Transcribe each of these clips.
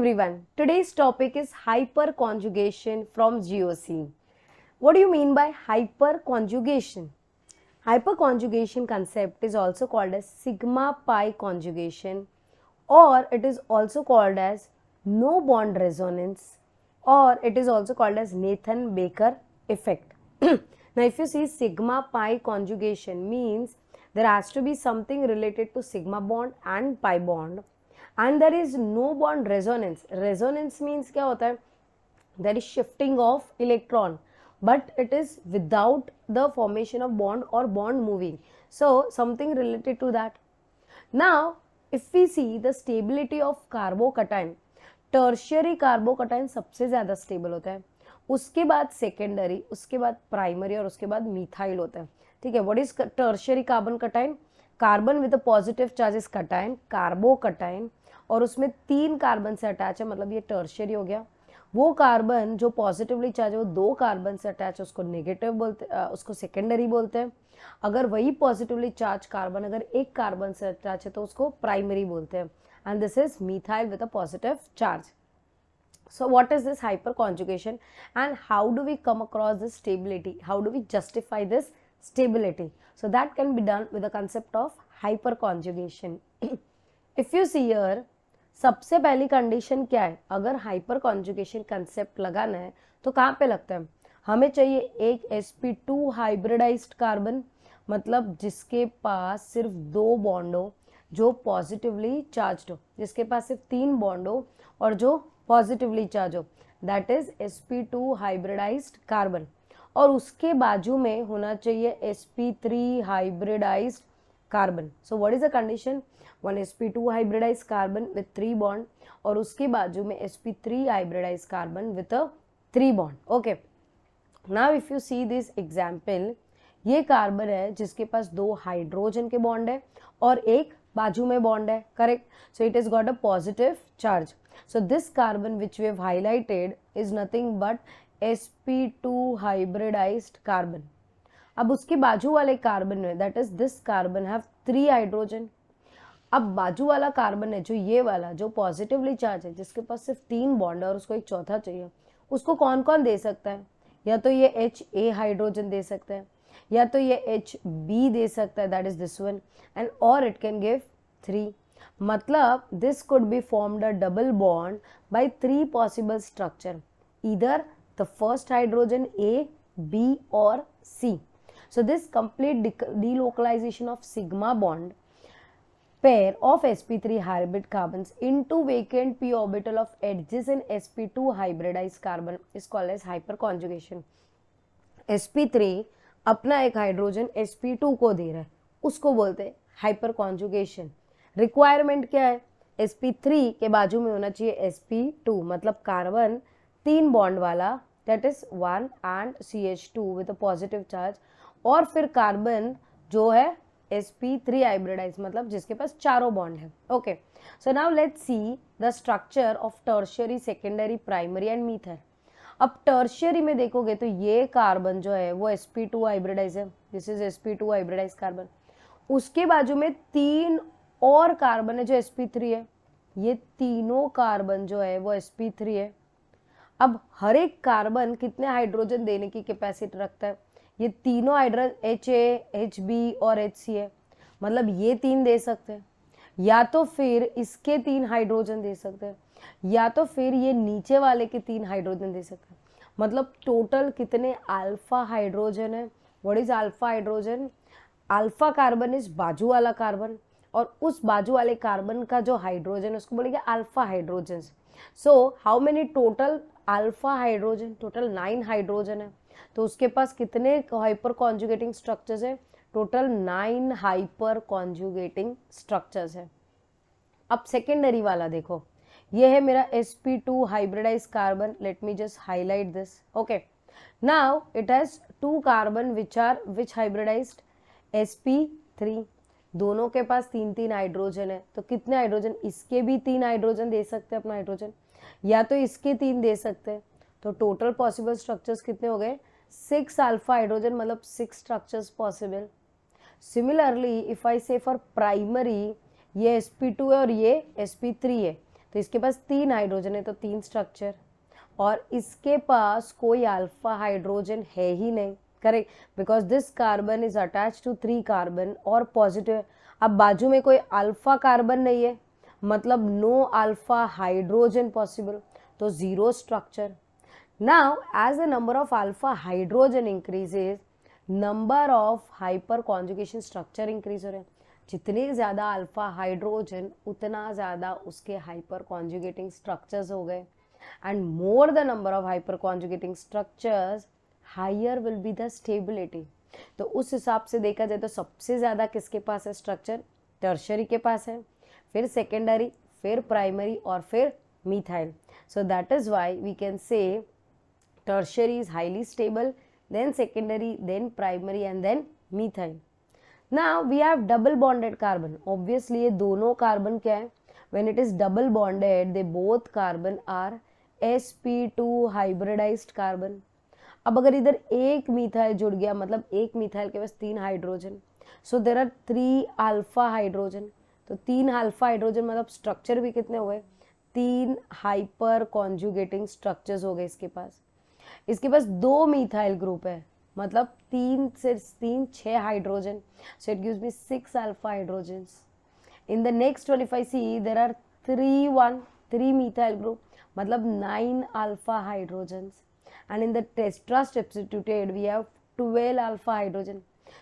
everyone. Today's topic is hyperconjugation from GOC. What do you mean by hyperconjugation? Hyperconjugation concept is also called as sigma pi conjugation, or it is also called as no bond resonance, or it is also called as Nathan-Baker effect. Now if you see sigma pi conjugation means there has to be something related to sigma bond and pi bond, and there is no bond resonance. Resonance means क्या होता है? There is shifting of electron, but it is without the formation of bond or bond moving. So something related to that. Now if we see the stability of कार्बोकटाइन, tertiary कार्बोकटाइन सबसे ज़्यादा stable होता है, उसके बाद secondary, उसके बाद primary और उसके बाद मिथाइल होता है. ठीक है. What is tertiary carbon कटाइन? Carbon with a positive charge is कटाइन, कार्बोकटाइन, और उसमें 3 कार्बन से अटैच है, मतलब ये टर्शियरी हो गया. वो कार्बन जो पॉजिटिवली चार्ज है वो 2 कार्बन से अटैच है, उसको नेगेटिव बोलते, उसको सेकेंडरी बोलते हैं. अगर वही पॉजिटिवली चार्ज कार्बन अगर 1 कार्बन से अटैच है तो उसको प्राइमरी बोलते हैं. And this is methyl with a positive charge. So what is this hyperconjugation and how do we come across this stability? How do we justify this stability? So that can be done with the concept of hyperconjugation. If you see here, सबसे पहली condition क्या है? अगर हाइपरकॉन्जुगेशन concept लगाना है तो कहाँ पे लगता है? हमें चाहिए एक sp2 हाइब्रिडाइज्ड कार्बन, मतलब जिसके पास सिर्फ 2 बॉन्ड हो जो पॉजिटिवली चार्ज्ड हो, जिसके पास सिर्फ 3 बॉन्ड हो और जो पॉजिटिवली चार्ज हो, that is sp2 hybridized carbon. और उसके बाजू में होना चाहिए sp3 hybridised carbon. So what is the condition? 1 sp2 hybridized carbon with 3 bond और उसके बाजू में sp3 hybridised carbon with a 3 bond. Okay. Now if you see this example, ये कार्बन है जिसके पास 2 हाइड्रोजन के बॉन्ड है और एक बाजू में बॉन्ड है. Correct. So it is got a positive charge. So this carbon which we have highlighted is nothing but sp2 hybridized carbon. अब उसके बाजू वाले कार्बन में, that is this carbon have 3 hydrogen. अब बाजू वाला कार्बन है जो ये वाला जो पॉजिटिवली चार्ज है, जिसके पास सिर्फ 3 बॉन्ड है और उसको एक चौथा चाहिए, उसको कौन कौन दे सकता है? या तो ये Ha हाइड्रोजन दे सकता है, या तो ये Hb दे सकता है, that is this one, and और इट कैन गिव 3. मतलब this could be formed a double bond by 3 possible structure, either the first hydrogen A, B or C. So this complete delocalization of sigma bond pair of sp3 hybrid carbons into vacant p orbital of adjacent sp2 hybridized carbon is called as hyperconjugation. sp3 अपना एक hydrogen sp2 को दे रहा है, उसको बोलते हैं hyperconjugation. Requirement क्या है? sp3 के बाजू में होना चाहिए sp2, मतलब कार्बन 3 बॉन्ड वाला, that is 1 and CH2 with a positive charge, और फिर कार्बन जो है sp3 हाइब्रिडाइज, मतलब जिसके पास चारों बॉन्ड है. Okay. So now let's see the structure of tertiary, secondary, primary and methyl. अब टर्शियरी में देखोगे तो ये कार्बन जो है वो sp2 हाइब्रिडाइज है, this is sp2 hybridize carbon. उसके बाजू में 3 और कार्बन है जो sp3 है, ये तीनों कार्बन जो है वो sp3 है. अब हर एक कार्बन कितने हाइड्रोजन देने की कैपेसिटी रखता है? ये तीनों हाइड्रोजन Ha, Hb और Hc है, मतलब ये 3 दे सकते हैं, या तो फिर इसके 3 हाइड्रोजन दे सकते हैं, या तो फिर ये नीचे वाले के 3 हाइड्रोजन दे सकते हैं. मतलब टोटल कितने अल्फा हाइड्रोजन है? What is alpha hydrogen? Alpha carbon is बाजू वाला कार्बन, और उस बाजू वाले कार्बन का जो हाइड्रोजन उसको बोलेंगे alpha hydrogen. So how many total alpha hydrogen? Total 9 hydrogen है. तो उसके पास कितने हाइपर कॉन्जुगेटिंग स्ट्रक्चर्स है? टोटल 9 हाइपर कॉन्जुगेटिंग स्ट्रक्चर्स है. अब सेकेंडरी वाला देखो, ये है मेरा sp2 hybridize carbon. Let me just highlight this. Okay. Now it has 2 carbon which are which hybridized? sp3. दोनों के पास 3 हाइड्रोजन है, तो कितने हाइड्रोजन? इसके भी 3 हाइड्रोजन दे सकते हैं अपना हाइड्रोजन, या तो इसके 3 दे सकते हैं. तो टोटल पॉसिबल स्ट्रक्चर्स कितने हो गए? 6 अल्फा हाइड्रोजन, मतलब 6 structures possible. Similarly if I से फॉर प्राइमरी, ये sp2 है और ये sp3 है, तो इसके पास 3 हाइड्रोजन है तो 3 स्ट्रक्चर, और इसके पास कोई अल्फा हाइड्रोजन है ही नहीं, correct, because this carbon is attach to 3 carbon और पॉजिटिव। अब बाजू में कोई अल्फा कार्बन नहीं है, मतलब नो अल्फा हाइड्रोजन पॉसिबल, तो 0 structure. Now as the number of alpha hydrogen increases, number of hyper conjugation structure increase हो रहे हैं। जितने ज़्यादा अल्फा हाइड्रोजन उतना ज़्यादा उसके हाइपर कॉन्जुगेटिंग स्ट्रक्चर्स हो गए, and more the number of hyperconjugating structures, higher will be the stability। तो उस हिसाब से देखा जाए तो सबसे ज़्यादा किसके पास है स्ट्रक्चर, टर्शरी के पास है, फिर सेकेंडरी, फिर प्राइमरी और फिर methyl. So that is why we can say tertiary is highly stable, then secondary, then primary and then methyl. Now we have double bonded carbon. Obviously ये दोनों कार्बन क्या है, when it is double bonded they both carbon are sp2 hybridized carbon. अब अगर इधर एक methyl जुड़ गया, मतलब एक मिथाइल के पास 3 hydrogen, so there are 3 alpha hydrogen. तो 3 अल्फा हाइड्रोजन मतलब स्ट्रक्चर भी कितने हुए, 3 हाइपर कॉन्जुगेटिंग स्ट्रक्चर्स हो गए इसके पास। इसके पास 2 मिथाइल ग्रुप है, मतलब 3 से 3 6 hydrogen, so it gives me 6 alpha hydrogens. In the next 25C there are 3 methyl group, मतलब 9 alpha hydrogens, and in the tetra substituted we have 12 alpha hydrogen.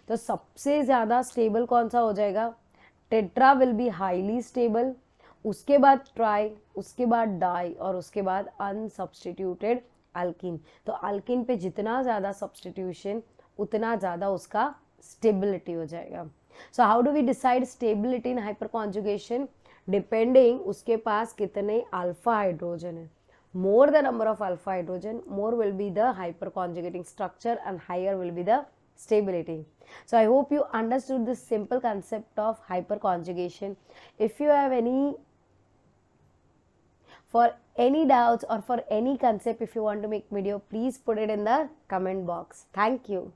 तो सबसे ज़्यादा स्टेबल कौन सा हो जाएगा, tetra will be highly stable, उसके बाद ट्राई, उसके बाद डाई और उसके बाद अनसब्स्टिट्यूटेड अल्किन। तो अल्किन पे जितना ज़्यादा सब्स्टिट्यूशन उतना ज़्यादा उसका स्टेबिलिटी हो जाएगा। So how do we decide stability in hyper conjugation, depending उसके पास कितने अल्फा हाइड्रोजन है। More the number of alpha hydrogen, more will be the hyper conjugating structure and higher will be the stability. So I hope you understood this simple concept of hyperconjugation. If you have any doubts or for any concept, if you want to make video, please put it in the comment box. Thank you.